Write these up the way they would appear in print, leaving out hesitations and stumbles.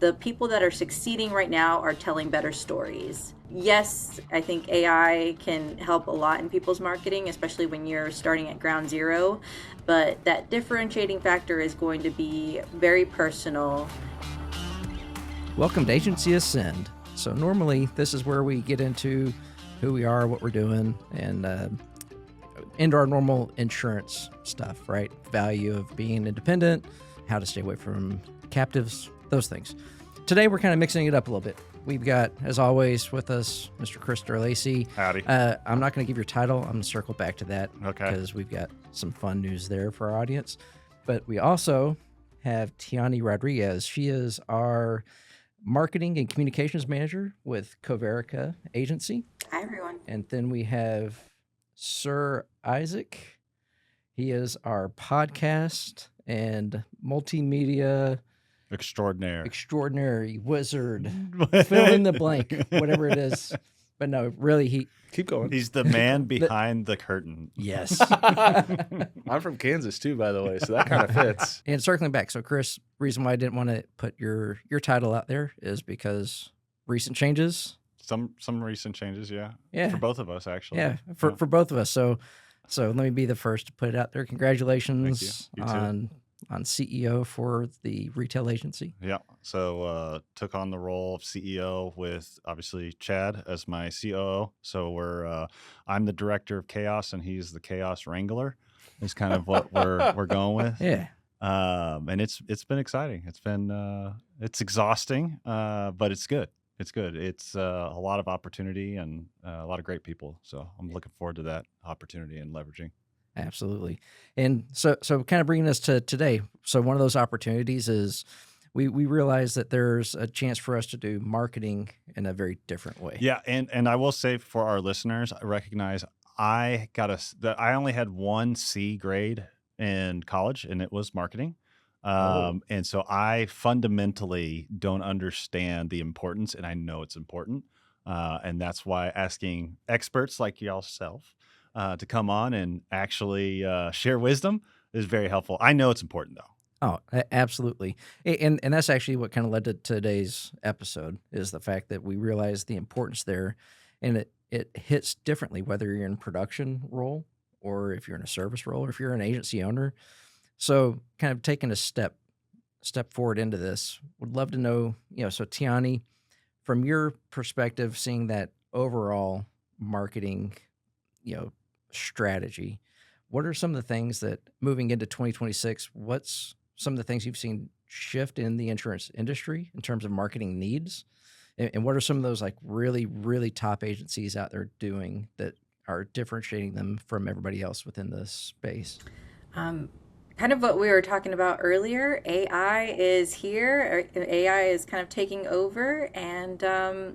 The people that are succeeding right now are telling better stories. Yes, I think AI can help a lot in people's marketing, especially when you're starting at ground zero, but that differentiating factor is going to be very personal. Welcome to Agency Ascend. So normally this is where we get into who we are, what we're doing, and into our normal insurance stuff, right? Value of being independent, how to stay away from captives, those things. Today we're kind of mixing it up a little bit. We've got, as always, with us, Mr. Chris Lacey. Howdy. I'm not going to give your title. I'm going to circle back to that. Okay. Because we've got some fun news there for our audience. But we also have Tiany Rodriguez. She is our marketing and communications manager with Coverica Agency. Hi, everyone. And then we have Sir Isaac. He is our podcast and multimedia extraordinary wizard. Fill in the blank, whatever it is. But no, really, keep going. He's the man behind the curtain. Yes. I'm from Kansas too, by the way, so that kind of fits. And circling back, so Chris, reason why I didn't want to put your title out there is because recent changes. Some recent changes, yeah. Yeah. For both of us, actually. Yeah, for both of us. So let me be the first to put it out there. Congratulations Thank you. on CEO for the retail agency. Yeah. So took on the role of CEO with obviously Chad as my COO. So I'm the director of chaos and he's the chaos wrangler. Is kind of what we're going with. Yeah. And it's been exciting. It's exhausting, but it's good. It's good. It's a lot of opportunity and a lot of great people. So I'm looking forward to that opportunity and leveraging. Absolutely. And so kind of bringing us to today. So one of those opportunities is we realize that there's a chance for us to do marketing in a very different way. Yeah. And I will say for our listeners, I recognize I only had one C grade in college and it was marketing. And so I fundamentally don't understand the importance, and I know it's important. And that's why asking experts like yourself to come on and actually share wisdom is very helpful. I know it's important, though. Oh, absolutely. And that's actually what kind of led to today's episode is the fact that we realize the importance there, and it hits differently whether you're in production role or if you're in a service role or if you're an agency owner. So kind of taking a step forward into this, would love to know, so Tiany, from your perspective, seeing that overall marketing, strategy, what are some of the things that moving into 2026, what's some of the things you've seen shift in the insurance industry in terms of marketing needs? And what are some of those like really, really top agencies out there doing that are differentiating them from everybody else within this space? Kind of what we were talking about earlier, AI is here. AI is kind of taking over, and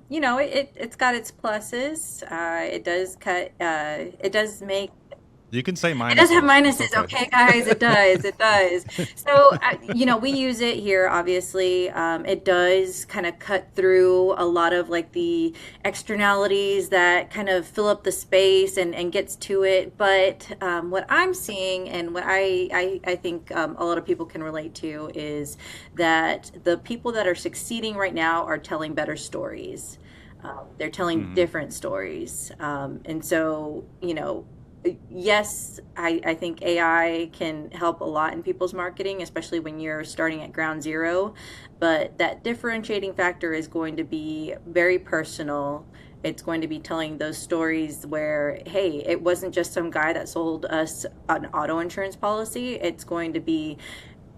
it's got its pluses. It does make. You can say minuses. It does have minuses, okay, guys. It does. So, we use it here. Obviously, it does kind of cut through a lot of like the externalities that kind of fill up the space and gets to it. But what I'm seeing and what I think a lot of people can relate to is that the people that are succeeding right now are telling better stories. They're telling different stories, and so yes, I think AI can help a lot in people's marketing, especially when you're starting at ground zero. But that differentiating factor is going to be very personal. It's going to be telling those stories where, hey, it wasn't just some guy that sold us an auto insurance policy. It's going to be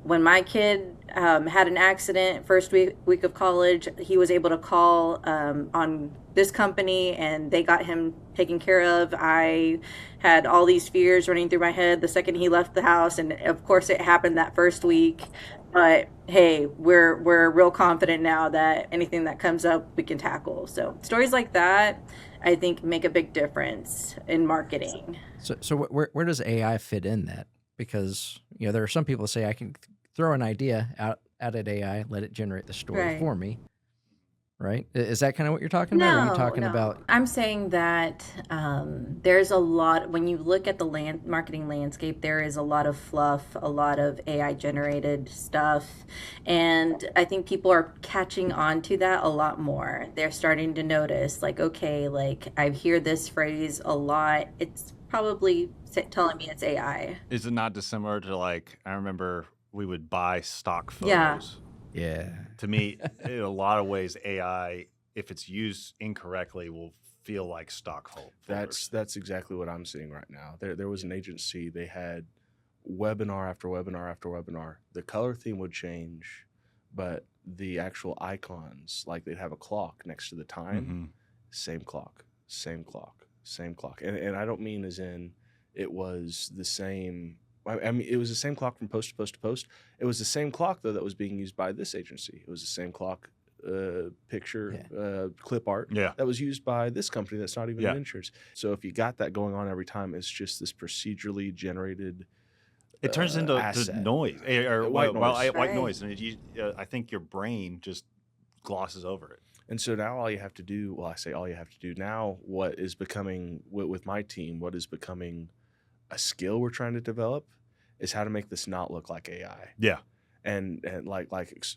when my kid had an accident first week of college, he was able to call on this company and they got him taken care of. I had all these fears running through my head the second he left the house, and of course it happened that first week. But hey, we're real confident now that anything that comes up we can tackle. So stories like that, I think, make a big difference in marketing. So where does AI fit in that? Because there are some people that say I can throw an idea out at AI, let it generate the story for me. right? Is that kind of what you're talking about? Or are you No, talking no. about? I'm saying that there's a lot, when you look at the marketing landscape, there is a lot of fluff, a lot of AI generated stuff. And I think people are catching on to that a lot more. They're starting to notice, like, okay, like I hear this phrase a lot. It's probably telling me it's AI. Is it not dissimilar to like I remember we would buy stock Yeah. photos? Yeah. To me, in a lot of ways, AI, if it's used incorrectly, will feel like stock photos. That's exactly what I'm seeing right now. There was an agency, they had webinar after webinar after webinar. The color theme would change, but the actual icons, like they'd have a clock next to the time, Mhm. same clock, same clock, same clock. And I don't mean as in it was the same. I mean, it was the same clock from post to post to post. It was the same clock, though, that was being used by this agency. It was the same clock picture, clip art Yeah. that was used by this company that's not even Yeah. in insurance. So if you got that going on every time, it's just this procedurally generated It turns into asset. noise or White noise. white Right. noise, and I think your brain just glosses over it. And so now all you have to do, well, I say all you have to do now, what is becoming, with my team, what is becoming a skill we're trying to develop is how to make this not look like AI. Yeah. And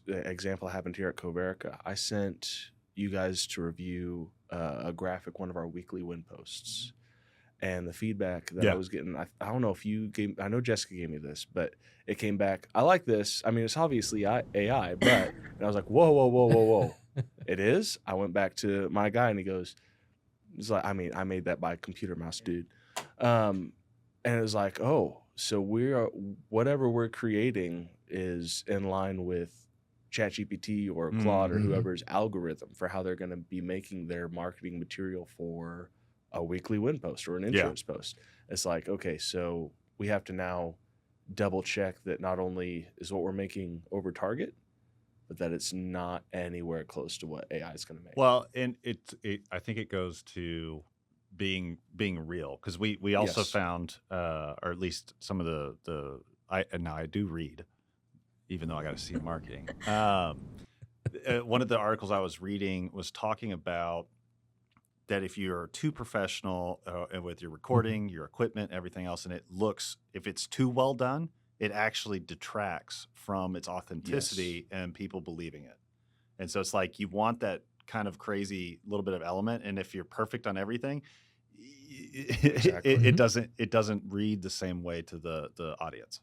example happened here at Coverica. I sent you guys to review a graphic, one of our weekly win posts. And the feedback that I was getting, I don't know if you gave, I know Jessica gave me this, but it came back, I like this. I mean, it's obviously AI, but, and I was like, whoa, whoa, whoa, whoa, whoa. It is? I went back to my guy and he goes, it's like, I mean, I made that by computer mouse, dude. And it was like, oh, so whatever we're creating is in line with ChatGPT or Claude or whoever's algorithm for how they're going to be making their marketing material for a weekly win post or an insurance post. It's like, okay, so we have to now double check that not only is what we're making over target, but that it's not anywhere close to what AI is going to make. Well, and I think it goes to being real, because we also found, or at least some of now I do read, even though I got to see marketing. One of the articles I was reading was talking about that if you're too professional with your recording, your equipment, everything else, and if it's too well done, it actually detracts from its authenticity and people believing it. And so it's like you want that kind of crazy little bit of element, and if you're perfect on everything, it doesn't read the same way to the audience.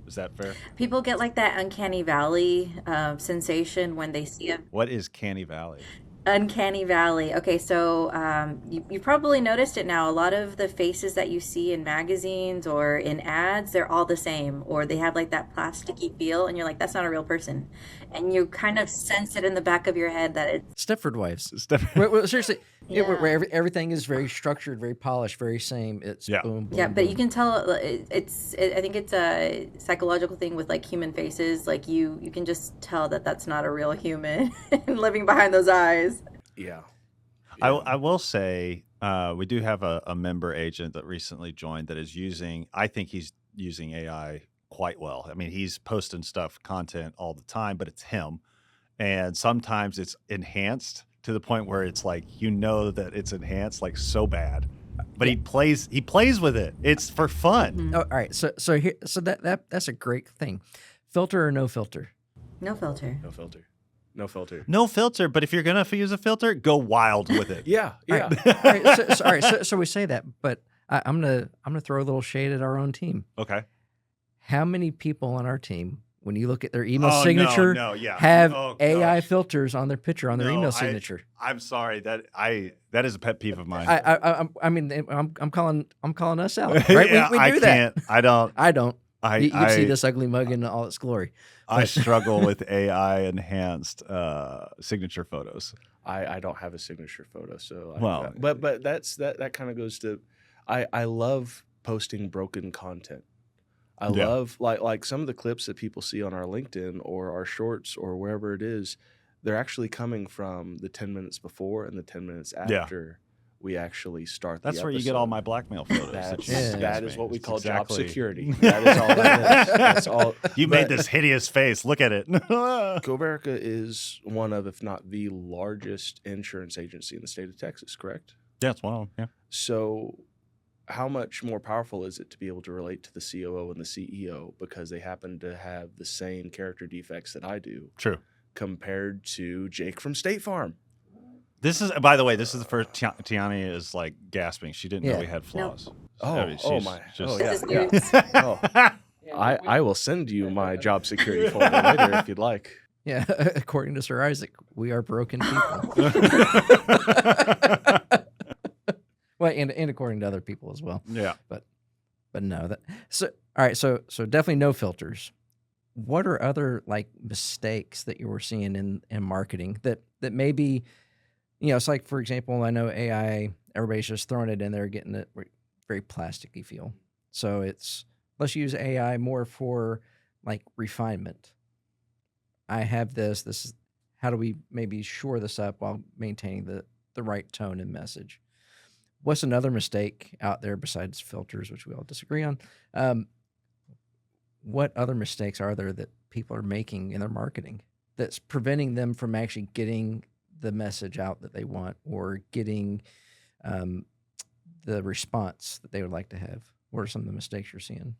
Is that fair? People get like that uncanny valley sensation when they see a What is Canny Valley? uncanny valley. Okay, so you probably noticed it now. A lot of the faces that you see in magazines or in ads, they're all the same, or they have like that plasticky feel, and you're like, that's not a real person. And you kind of sense it in the back of your head that it's Stepford Wives. Well, seriously, where everything is very structured, very polished, very same. It's boom, boom, yeah, but you boom. can tell I think it's a psychological thing with like human faces. Like you can just tell that that's not a real human living behind those eyes. Yeah. I will say we do have a member agent that recently joined that is I think he's using AI quite well. I mean, he's posting content all the time, but it's him. And sometimes it's enhanced to the point where it's like, that it's enhanced like so bad. But he plays with it. It's for fun. Oh, all right. So that's a great thing. Filter or no filter? No filter. No filter. No filter. No filter, but if you're gonna use a filter, go wild with it. Yeah. Yeah. All right. So we say that, but I'm gonna throw a little shade at our own team. Okay. How many people on our team, when you look at their email signature, yeah. have Oh, AI gosh. filters on their picture on their No, email signature? I'm sorry that is a pet peeve of mine. I mean, I'm calling us out, right? Yeah, we do that. I don't. I don't. You can see I- this ugly mug in all its glory. I struggle with AI enhanced signature photos. I don't have a signature photo, so Well- but that kind of goes to I love posting broken content. I love like some of the clips that people see on our LinkedIn or our shorts or wherever it is, they're actually coming from the 10 minutes before and the 10 minutes after we actually start That's the where you get all my blackmail photos. That is what we It's call job exactly- security. That is all that is. That's all. You made this hideous face. Look at it. Comerica is one of, if not the largest insurance agency in the state of Texas, correct? Yeah, it's one of them. Yeah. So how much more powerful is it to be able to relate to the COO and the CEO because they happen to have the same character defects that I do True. compared to Jake from State Farm? This is, by the way, this is the first. Tiany is like gasping. She didn't know he had flaws. I mean, she's my! just- Oh, This yeah, is yeah. news. Oh, I will send you my job security folder later if you'd like. Yeah, according to Sir Isaac, we are broken people. Well, and according to other people as well. Yeah. But no, that so all right. So definitely no filters. What are other like mistakes that you were seeing in marketing that maybe, it's like, for example, I know AI, everybody's just throwing it in there, getting it very plasticky feel. So let's use AI more for like refinement. I have this is how do we maybe shore this up while maintaining the right tone and message? What's another mistake out there besides filters, which we all disagree on? What other mistakes are there that people are making in their marketing that's preventing them from actually getting the message out that they want or getting the response that they would like to have? What are some of the mistakes you're seeing?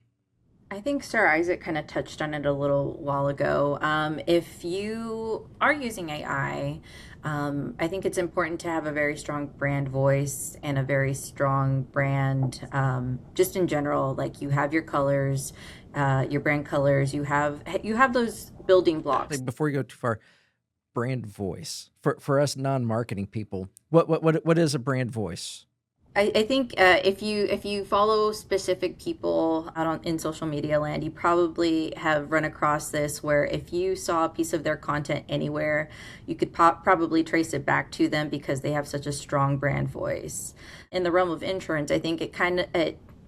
I think Sir Isaac kind of touched on it a little while ago. If you are using AI, I think it's important to have a very strong brand voice and a very strong brand, just in general. Like you have your colors, your brand colors. You have those building blocks. Before you go too far, brand voice for us non-marketing people. What is a brand voice? I think if you follow specific people out in social media land, you probably have run across this where if you saw a piece of their content anywhere, you could probably trace it back to them because they have such a strong brand voice. In the realm of insurance, I think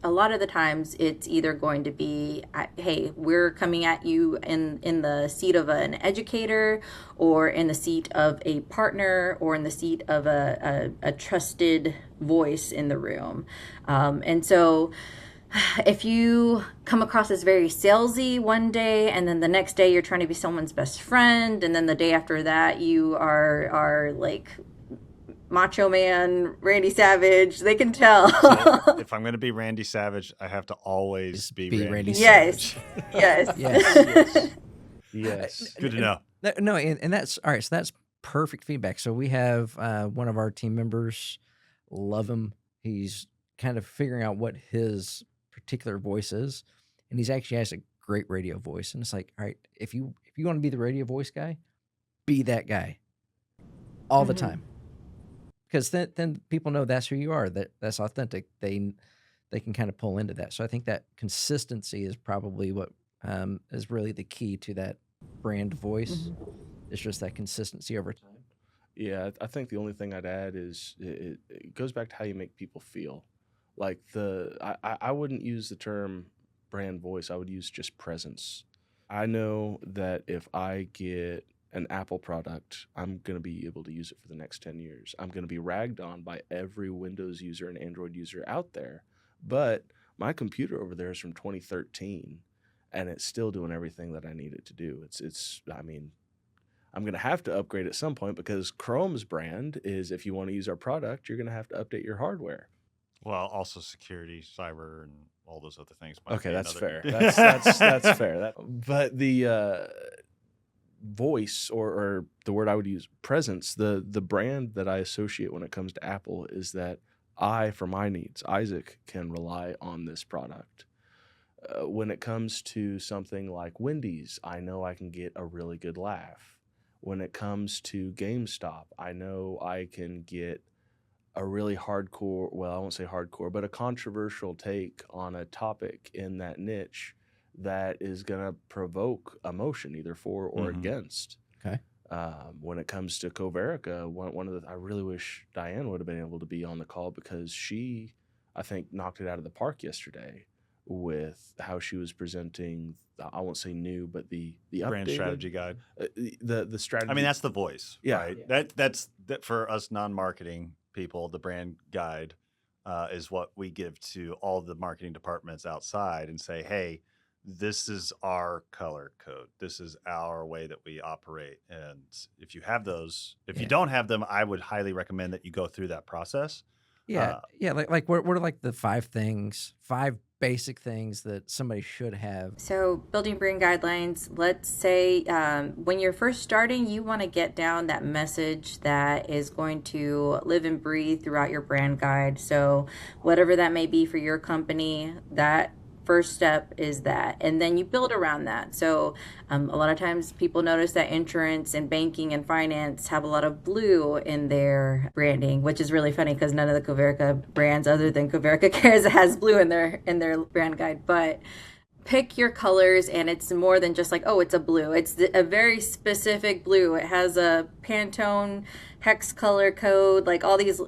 a lot of the times it's either going to be, hey, we're coming at you in the seat of an educator or in the seat of a partner or in the seat of a trusted voice in the room. And so if you come across as very salesy one day and then the next day you're trying to be someone's best friend and then the day after that you are like Macho Man, Randy Savage, they can tell. So if I'm going to be Randy Savage, I have to always be Randy Yes, Savage. yes. Yes. Yes. Good to know. No, and that's all right. So that's perfect feedback. So we have one of our team members, love him. He's kind of figuring out what his particular voice is, and he's actually has a great radio voice. And it's like, all right, if you want to be the radio voice guy, be that guy all the time, because then people know that's who you are. That's authentic. They can kind of pull into that. So I think that consistency is probably what is really the key to that brand voice. It's just that consistency over time. Yeah, I think the only thing I'd add is it goes back to how you make people feel. Like I wouldn't use the term brand voice. I would use just presence. I know that if I get an Apple product, I'm going to be able to use it for the next 10 years. I'm going to be ragged on by every Windows user and Android user out there. But my computer over there is from 2013, and it's still doing everything that I need it to do. I mean, I'm going to have to upgrade at some point because Chrome's brand is if you want to use our product, you're going to have to update your hardware. Well, also security, cyber, and all those other things. might Okay, be that's another- fair. That's fair. But the voice or the word I would use, presence, the brand that I associate when it comes to Apple is that I, for my needs, Isaac, can rely on this product. When it comes to something like Wendy's, I know I can get a really good laugh. When it comes to GameStop, I know I can get a really hardcore, well, I won't say hardcore, but a controversial take on a topic in that niche that is going to provoke emotion either for or against. Okay. When it comes to Comerica, one of the, I really wish Diane would have been able to be on the call because she, I think, knocked it out of the park yesterday with how she was presenting. I won't say new, but the brand updated, strategy guide. the strategy. I mean, that's the voice, Yeah. right? That's for us non-marketing. people, the brand guide, is what we give to all the marketing departments outside and say, hey, this is our color code. This is our way that we operate. And if you have those, if you don't have them, I would highly recommend that you go through that process. Yeah. Like what are like the five basic things that somebody should have? So, building brand guidelines, let's say when you're first starting, you want to get down that message that is going to live and breathe throughout your brand guide. So, whatever that may be for your company, that first step is that, and then you build around that. So a lot of times people notice that insurance and banking and finance have a lot of blue in their branding, which is really funny because none of the Coverica brands other than Coverica Cares has blue in their brand guide. But pick your colors, and it's more than just like, oh, it's a blue. It's a very specific blue. It has a Pantone hex color code, like all these,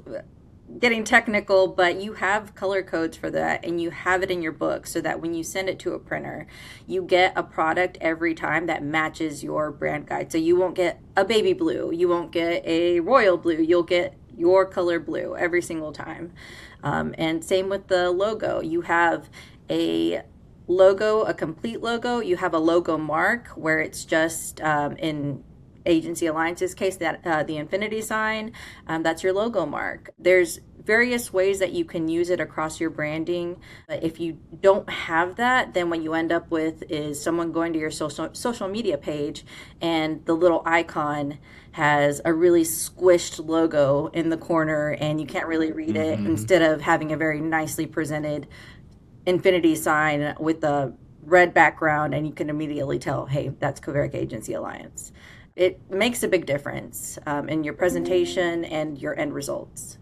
getting technical, but you have color codes for that, and you have it in your book so that when you send it to a printer, you get a product every time that matches your brand guide. So you won't get a baby blue, you won't get a royal blue, you'll get your color blue every single time. And same with the logo. You have a logo, a complete logo. You have a logo mark where it's just in Agency Alliance's case, that the infinity sign, that's your logo mark. There's various ways that you can use it across your branding. But if you don't have that, then what you end up with is someone going to your social media page, and the little icon has a really squished logo in the corner, and you can't really read it, instead of having a very nicely presented infinity sign with a red background, and you can immediately tell, hey, that's Coverica Agency Alliance. It makes a big difference in your presentation and your end results.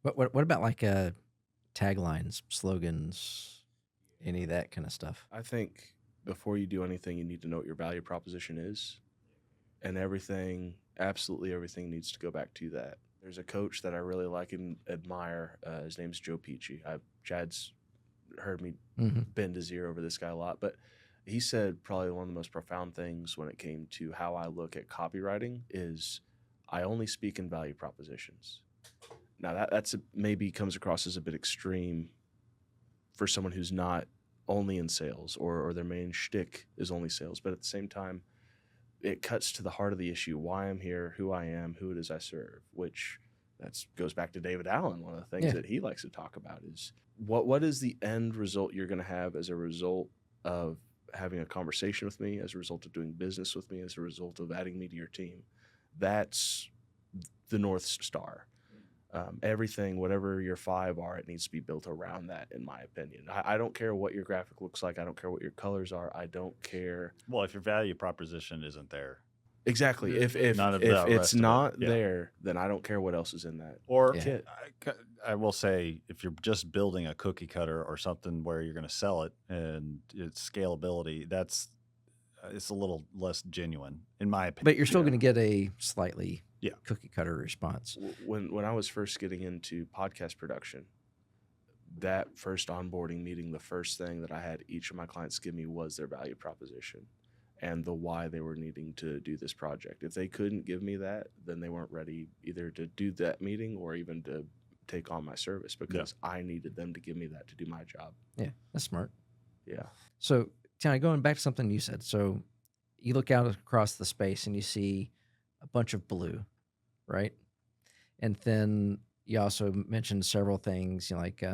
What about like taglines, slogans, any of that kind of stuff? I think before you do anything, you need to know what your value proposition is, and absolutely everything needs to go back to that. There's a coach that I really like and admire. His name's Joe Peachy. Chad's heard me bend his ear over this guy a lot, but he said probably one of the most profound things when it came to how I look at copywriting is I only speak in value propositions. Now that's maybe comes across as a bit extreme for someone who's not only in sales or their main shtick is only sales, but at the same time, it cuts to the heart of the issue, why I'm here, who I am, who it is I serve, which goes back to David Allen. One of the things that he likes to talk about is what is the end result you're going to have as a result of having a conversation with me, as a result of doing business with me, as a result of adding me to your team. That's the North Star. Everything, whatever your 5 are, it needs to be built around that, in my opinion. I don't care what your graphic looks like. I don't care what your colors are. I don't care. Well, if your value proposition isn't there. Exactly. If it's not there, then I don't care what else is in that. Or I will say, if you're just building a cookie cutter or something where you're going to sell it and it's scalability, it's a little less genuine, in my opinion. But you're still going to get a slightly cookie cutter response. When I was first getting into podcast production, that first onboarding meeting, the first thing that I had each of my clients give me was their value proposition and the why they were needing to do this project. If they couldn't give me that, then they weren't ready either to do that meeting or even to take on my service, because I needed them to give me that to do my job. Yeah, that's smart. Yeah. So, Tiany, going back to something you said. So you look out across the space and you see a bunch of blue, right? And then you also mentioned several things, like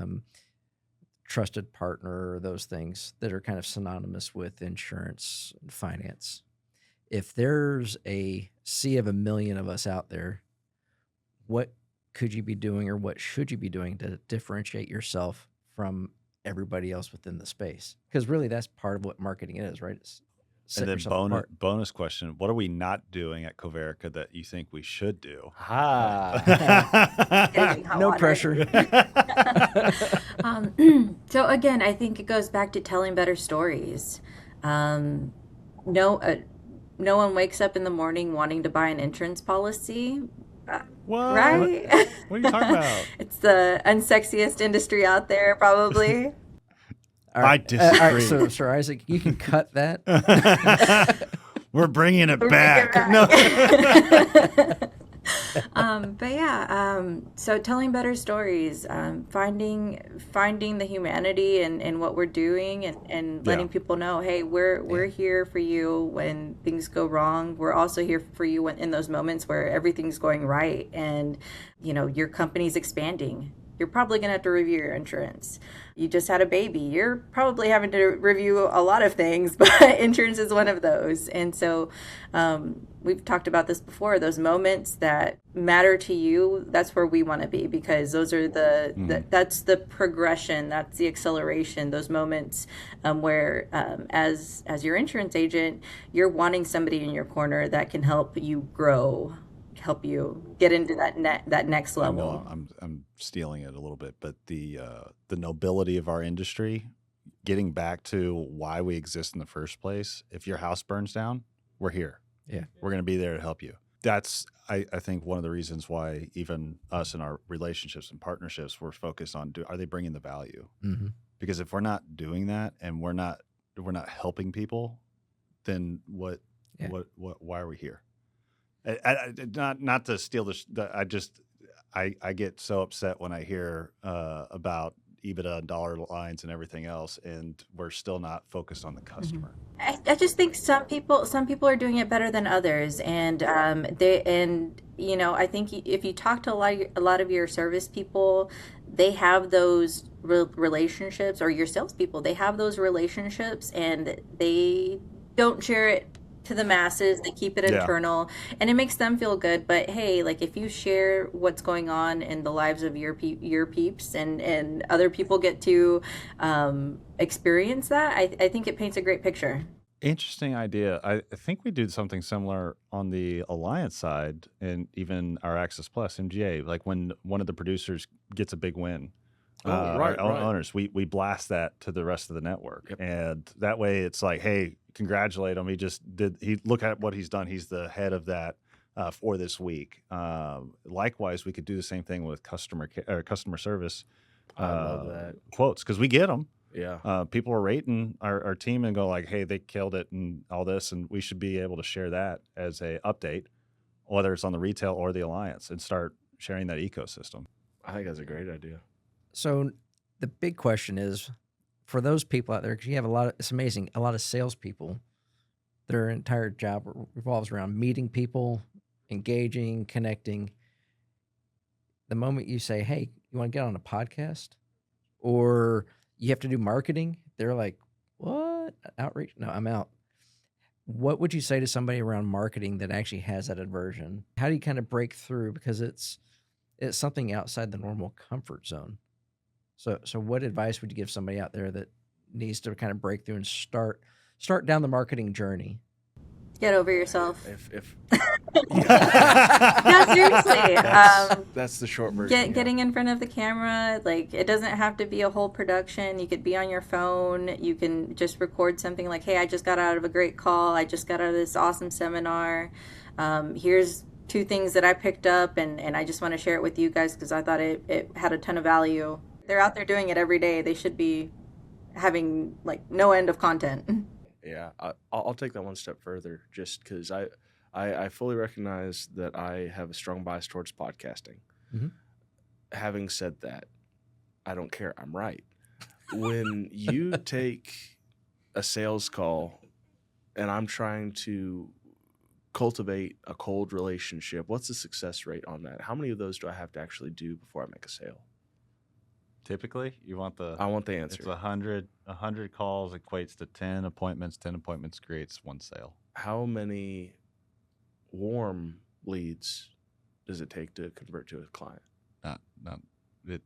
trusted partner, those things that are kind of synonymous with insurance and finance. If there's a sea of a million of us out there, what could you be doing, or what should you be doing to differentiate yourself from everybody else within the space? Because really that's part of what marketing is, right? It's and then bonus question, what are we not doing at Coverica that you think we should do? No pressure. So again, I think it goes back to telling better stories. No one wakes up in the morning wanting to buy an insurance policy. What? Right? What are you talking about? It's the unsexiest industry out there, probably. I disagree. All right, so, Sir Isaac, you can cut that. We're bringing it back. But yeah, So telling better stories, finding the humanity in what we're doing, and Yeah. letting people know, hey, we're Yeah. here for you when things go wrong. We're also here for you in those moments where everything's going right, and your company's expanding. You're probably going to have to review your insurance. You just had a baby. You're probably having to review a lot of things, but insurance is one of those. And so we've talked about this before. Those moments that matter to you, that's where we want to be, because those are that's the progression, that's the acceleration. Those moments where, as your insurance agent, you're wanting somebody in your corner that can help you grow, help you get into that next I know level. I'm stealing it a little bit, but the nobility of our industry, getting back to why we exist in the first place. If your house burns down, we're here. Yeah. We're going to be there to help you. That's I think one of the reasons why even us in our relationships and partnerships, we're focused on are they bringing the value? Mm-hmm. Because if we're not doing that and we're not helping people, then what Yeah. why are we here? Not to steal I get so upset when I hear about EBITDA and dollar lines and everything else, and we're still not focused on the customer. I just think some people are doing it better than others, and I think if you talk to a lot of your service people, they have those relationships, or your salespeople, they have those relationships, and they don't share it to the masses. They keep it Yeah. internal, and it makes them feel good. But hey, like, if you share what's going on in the lives of your peeps, and other people get to experience that, I think it paints a great picture. Interesting idea. I think we do something similar on the Alliance side and even our Access Plus MGA. Like when one of the producers gets a big win, Right. our owners, we blast that to the rest of the network, Yep. and that way it's like, hey, congratulate him. He look at what he's done. He's the head of that for this week. Likewise, we could do the same thing with customer service. I love that. Quotes, because we get them. Yeah. People are rating our team and go like, hey, they killed it and all this, and we should be able to share that as a update, whether it's on the retail or the Alliance, and start sharing that ecosystem. I think that's a great idea. So the big question is, for those people out there, because you have it's amazing, a lot of salespeople, their entire job revolves around meeting people, engaging, connecting. The moment you say, hey, you want to get on a podcast, or you have to do marketing, they're like, what? Outreach? No, I'm out. What would you say to somebody around marketing that actually has that aversion? How do you kind of break through? Because it's something outside the normal comfort zone. So what advice would you give somebody out there that needs to kind of break through and start down the marketing journey? Get over yourself. If No, seriously. that's the short version. yeah. Getting in front of the camera, like, it doesn't have to be a whole production. You could be on your phone. You can just record something like, hey, I just got out of a great call. I just got out of this awesome seminar. Here's 2 things that I picked up, and I just want to share it with you guys because I thought it had a ton of value. They're out there doing it every day. They should be having, like, no end of content. Yeah, I'll take that one step further, just because I fully recognize that I have a strong bias towards podcasting. Mhm. Having said that, I don't care. I'm right. When you take a sales call and I'm trying to cultivate a cold relationship, what's the success rate on that? How many of those do I have to actually do before I make a sale? Typically, you want I want the answer. it's 100 calls equates to 10 appointments. 10 appointments creates 1 sale. How many warm leads does it take to convert to a client? Not it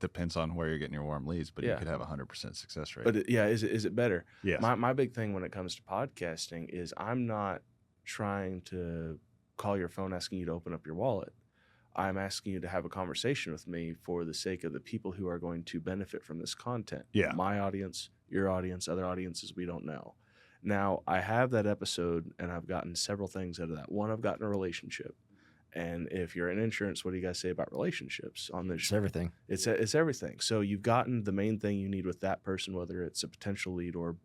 depends on where you're getting your warm leads, but you Yeah. could have a 100% success rate. But is it better? Yes. My big thing when it comes to podcasting is I'm not trying to call your phone asking you to open up your wallet. I'm asking you to have a conversation with me for the sake of the people who are going to benefit from this content. Yeah. My audience, your audience, other audiences we don't know. Now, I have that episode, and I've gotten several things out of that. One, I've gotten a relationship. And if you're in insurance, what do you guys say about relationships on this? It's everything. It's everything. So you've gotten the main thing you need with that person, whether it's a potential lead or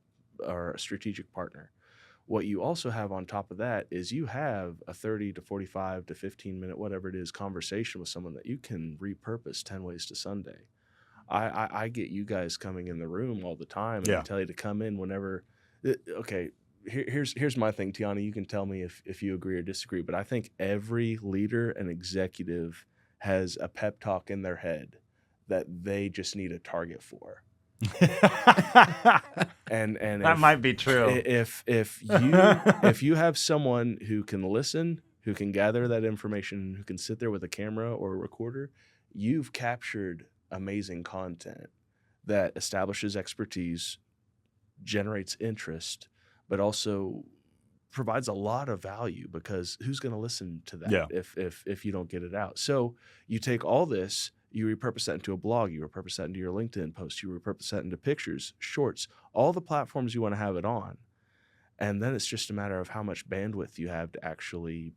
a strategic partner. What you also have on top of that is you have a 30 to 45 to 15 minute, whatever it is, conversation with someone that you can repurpose 10 ways to Sunday. I get you guys coming in the room all the time, and I Yeah. tell you to come in whenever. Okay, here's my thing, Tiany. You can tell me if you agree or disagree, but I think every leader and executive has a pep talk in their head that they just need a target for. And That might be true. If you have someone who can listen, who can gather that information, who can sit there with a camera or a recorder, you've captured amazing content that establishes expertise, generates interest, but also provides a lot of value, because who's going to listen to that Yeah. if you don't get it out? So you take all this, you repurpose that into a blog, you repurpose that into your LinkedIn post, you repurpose that into pictures, shorts, all the platforms you want to have it on. And then it's just a matter of how much bandwidth you have to actually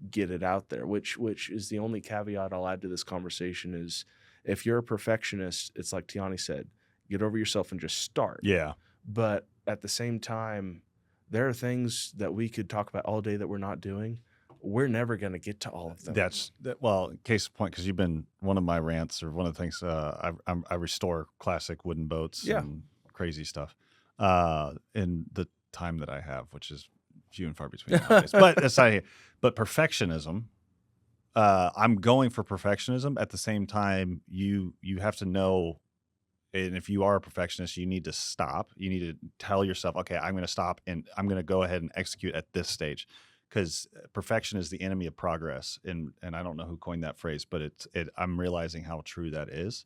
get it out there, which is the only caveat I'll add to this conversation is, if you're a perfectionist, it's like Tiany said, get over yourself and just start. Yeah. But at the same time, there are things that we could talk about all day that we're not doing. We're never going to get to all of them. Well, case in point, because you've been one of my rants, or one of the things, I restore classic wooden boats and crazy stuff in the time that I have, which is few and far between nowadays. But perfectionism, I'm going for perfectionism. At the same time, you have to know, and if you are a perfectionist, you need to stop. You need to tell yourself, okay, I'm going to stop, and I'm going to go ahead and execute at this stage, because perfection is the enemy of progress. And I don't know who coined that phrase, but I'm realizing how true that is,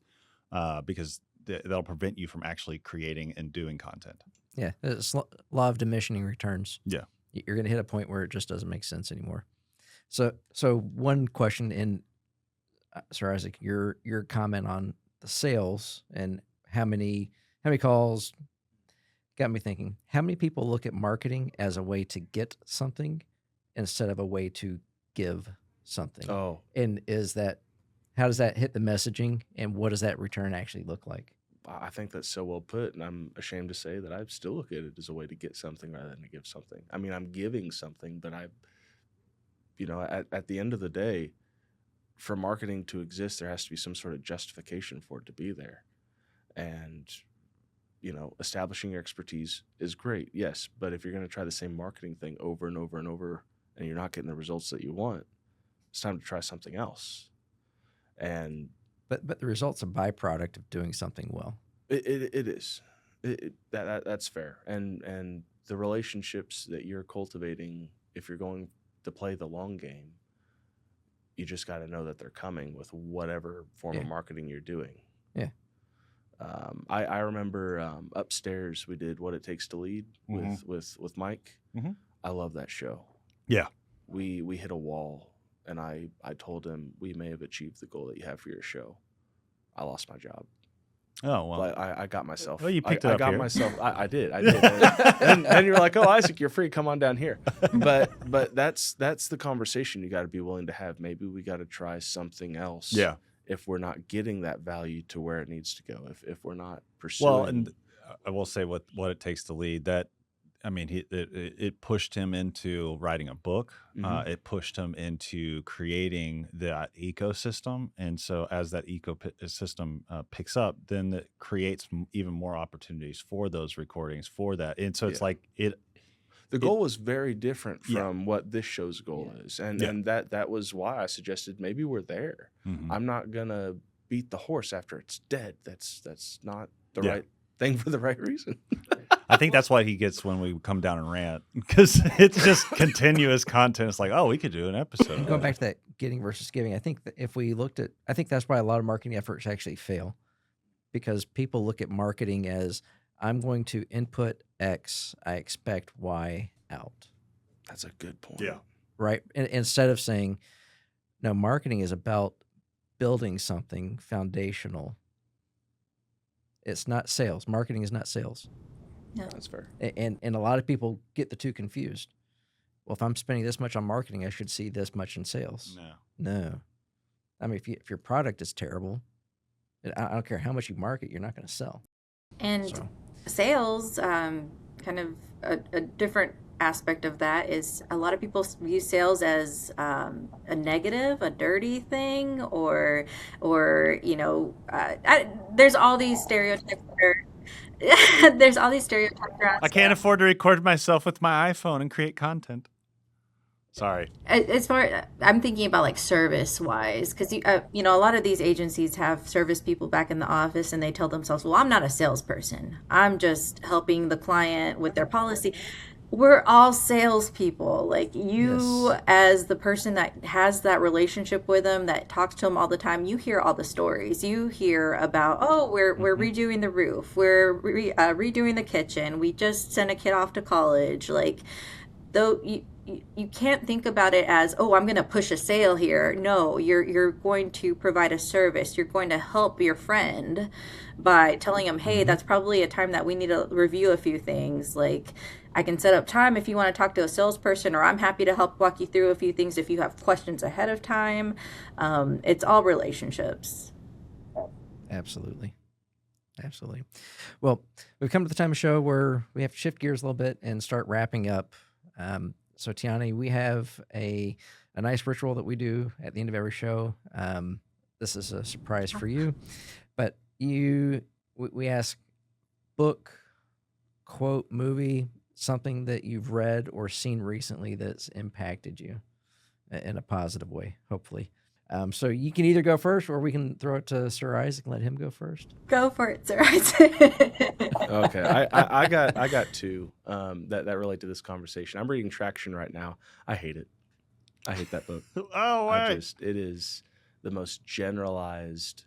because that'll prevent you from actually creating and doing content. Yeah, it's law of diminishing returns. Yeah. You're going to hit a point where it just doesn't make sense anymore. So one question, and Sir Isaac, your comment on the sales and how many calls got me thinking. How many people look at marketing as a way to get something instead of a way to give something? Oh, And how does that hit the messaging, and what does that return actually look like? I think that's so well put, and I'm ashamed to say that I still look at it as a way to get something rather than to give something. I mean, I'm giving something, but at the end of the day, for marketing to exist, there has to be some sort of justification for it to be there. And, establishing your expertise is great, yes, but if you're going to try the same marketing thing over and over and over, and you're not getting the results that you want, it's time to try something else. And But the result's a byproduct of doing something well. it is. That's fair. And the relationships that you're cultivating, if you're going to play the long game, you just got to know that they're coming with whatever form of marketing you're doing. Yeah. I remember upstairs we did What It Takes to Lead with Mike. Mhm. I love that show. Yeah. We hit a wall, and I told him, we may have achieved the goal that you have for your show. I lost my job. Oh, well. But I got myself. Well, you picked it up I got here. myself. I did. And you're like, oh, Isaac, you're free. Come on down here. But that's the conversation you got to be willing to have. Maybe we got to try something else. Yeah. If we're not getting that value to where it needs to go, if we're not pursuing. Well, and I will say what it takes to lead. That, I mean, it pushed him into writing a book. It pushed him into creating that ecosystem, and so as that ecosystem picks up, then it creates even more opportunities for those recordings, for that. And so it's like it. The goal was very different from what this show's goal is, and that was why I suggested maybe we're there. Mhm. I'm not gonna beat the horse after it's dead. That's not the right thing for the right reason. I think that's what he gets when we come down and rant, because it's just continuous content. It's like, oh, we could do an episode. Going back to that getting versus giving, I think that if we looked at, I think that's why a lot of marketing efforts actually fail, because people look at marketing as, I'm going to input X, I expect Y out. That's a good point. Yeah. Right? And instead of saying, no, marketing is about building something foundational. It's not sales. Marketing is not sales. No. That's fair. And a lot of people get the two confused. Well, if I'm spending this much on marketing, I should see this much in sales. No. I mean, if your product is terrible, I don't care how much you market, you're not going to sell. And So. sales, kind of a different aspect of that is a lot of people view sales as a negative, a dirty thing, or there's all these stereotypes. There's all these stereotypes around I can't sales. afford to record myself with my iPhone and create content. Sorry. As far, I'm thinking about like service wise, because a lot of these agencies have service people back in the office, and they tell themselves, "Well, I'm not a salesperson. I'm just helping the client with their policy." We're all salespeople. Like you, Yes. as the person that has that relationship with them, that talks to them all the time, you hear all the stories. You hear about, oh, we're redoing the roof, we're redoing the kitchen, we just sent a kid off to college. Like, though you can't think about it as, oh, I'm going to push a sale here. No, you're going to provide a service. You're going to help your friend by telling them, hey, that's probably a time that we need to review a few things. Like, I can set up time if you want to talk to a salesperson, or I'm happy to help walk you through a few things if you have questions ahead of time. It's all relationships. Absolutely. Absolutely. Well, we've come to the time of show where we have to shift gears a little bit and start wrapping up. So, Tiany, we have a nice ritual that we do at the end of every show. This is a surprise for you, but we ask book, quote, movie, something that you've read or seen recently that's impacted you in a positive way, hopefully. So you can either go first, or we can throw it to Sir Isaac and let him go first. Go for it, sir. Isaac. Okay, I got two that relate to this conversation. I'm reading Traction right now. I hate it. I hate that book. Oh, It is the most generalized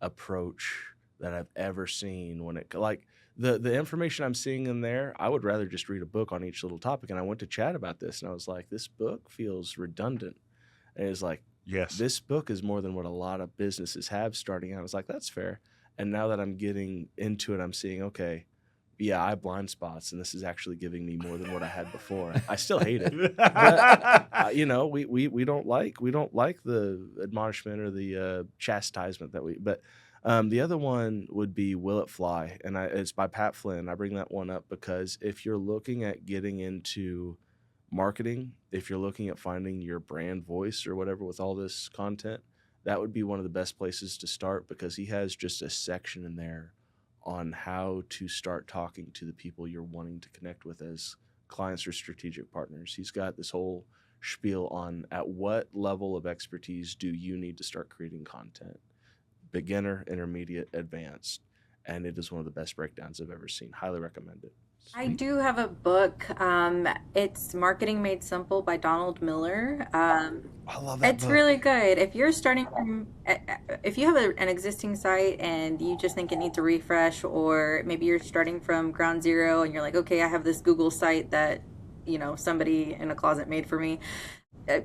approach that I've ever seen. When it like the information I'm seeing in there, I would rather just read a book on each little topic. And I went to chat about this, and I was like, this book feels redundant. And it's like, yes. this book is more than what a lot of businesses have starting out. I was like, that's fair. And now that I'm getting into it, I'm seeing, okay, yeah, I have blind spots, and this is actually giving me more than what I had before. I still hate it, but we don't like the admonishment or the chastisement that we. But the other one would be Will It Fly, and it's by Pat Flynn. I bring that one up because if you're looking at getting into marketing, if you're looking at finding your brand voice or whatever with all this content, that would be one of the best places to start, because he has just a section in there on how to start talking to the people you're wanting to connect with as clients or strategic partners. He's got this whole spiel on at what level of expertise do you need to start creating content: beginner, intermediate, advanced. And it is one of the best breakdowns I've ever seen. Highly recommend it. I do have a book. It's Marketing Made Simple by Donald Miller. I love that It's book. really good. If you're starting from, if you have an existing site and you just think it needs a refresh, or maybe you're starting from ground zero and you're like, okay, I have this Google site that, somebody in a closet made for me.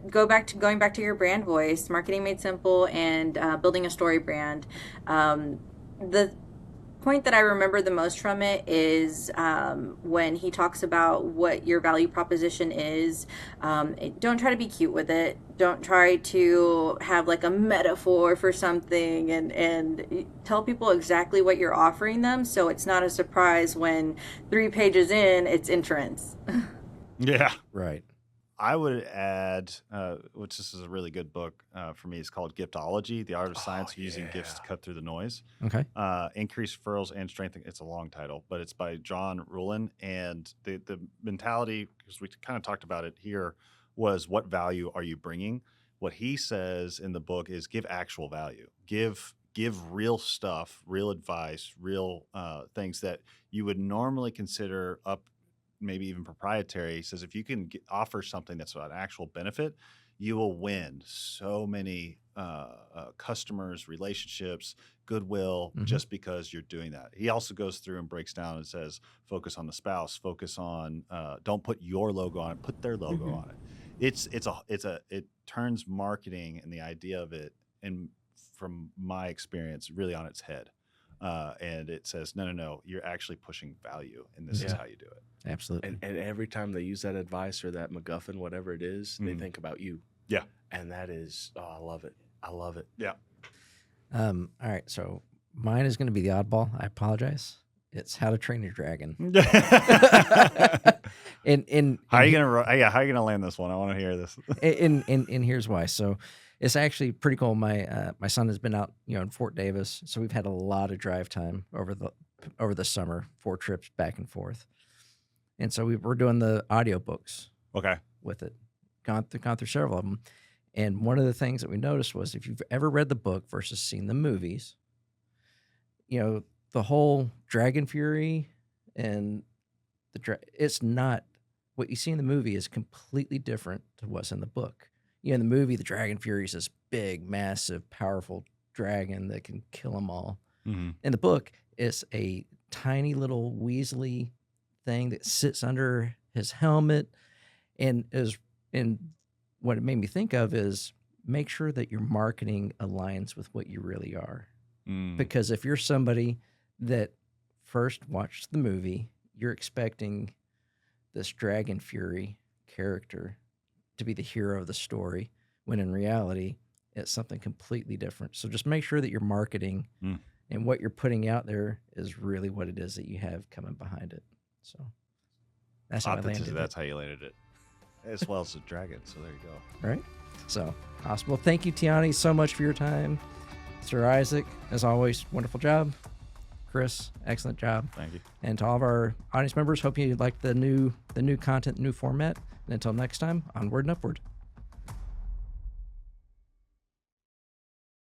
Going back to your brand voice, Marketing Made Simple, and building a story brand. The point that I remember the most from it is when he talks about what your value proposition is. Don't try to be cute with it. Don't try to have like a metaphor for something, and tell people exactly what you're offering them, so it's not a surprise when 3 pages in it's insurance. Yeah. Right. I would add, which this is a really good book for me. It's called Giftology: The Art of Science of Using Gifts to Cut Through the Noise. Okay. Increase referrals and strengthen. It's a long title, but it's by John Ruhlin. And the mentality, because we kind of talked about it here, was what value are you bringing? What he says in the book is give actual value. Give real stuff, real advice, real things that you would normally consider up, maybe even proprietary. He says if you can offer something that's an actual benefit, you will win so many customers, relationships, goodwill, just because you're doing that. He also goes through and breaks down and says, focus on the spouse, focus on, don't put your logo on it, put their logo on it. It turns marketing and the idea of it, and from my experience, really on its head. And it says, no, you're actually pushing value, and this is how you do it. Absolutely. And every time they use that advice or that MacGuffin, whatever it is, they think about you. Yeah. And that is, I love it. I love it. Yeah. All right. So mine is going to be the oddball. I apologize. It's How to Train Your Dragon. And How are you gonna land this one? I want to hear this. and here's why. So it's actually pretty cool. My son has been out, in Fort Davis, so we've had a lot of drive time over the summer, 4 trips back and forth. And so we're doing the audiobooks Okay. with it. Gone through several of them. And one of the things that we noticed was if you've ever read the book versus seen the movies, the whole Dragon Fury and it's not what you see in the movie is completely different to what's in the book. In the movie, the Dragon Fury is this big, massive, powerful dragon that can kill them all. Mm-hmm. In the book, it's a tiny little Weasley thing that sits under his helmet, and what it made me think of is make sure that your marketing aligns with what you really are. Because if you're somebody that first watched the movie, you're expecting this Dragon Fury character to be the hero of the story, when in reality, it's something completely different. So just make sure that your marketing and what you're putting out there is really what it is that you have coming behind it. So that's how I landed it. That's how you landed it. As well as the dragon, so there you go. Right? So awesome. Well, thank you, Tiany, so much for your time. Sir Isaac, as always, wonderful job. Chris, excellent job. Thank you. And to all of our audience members, hope you like the new content, new format. And until next time, onward and upward.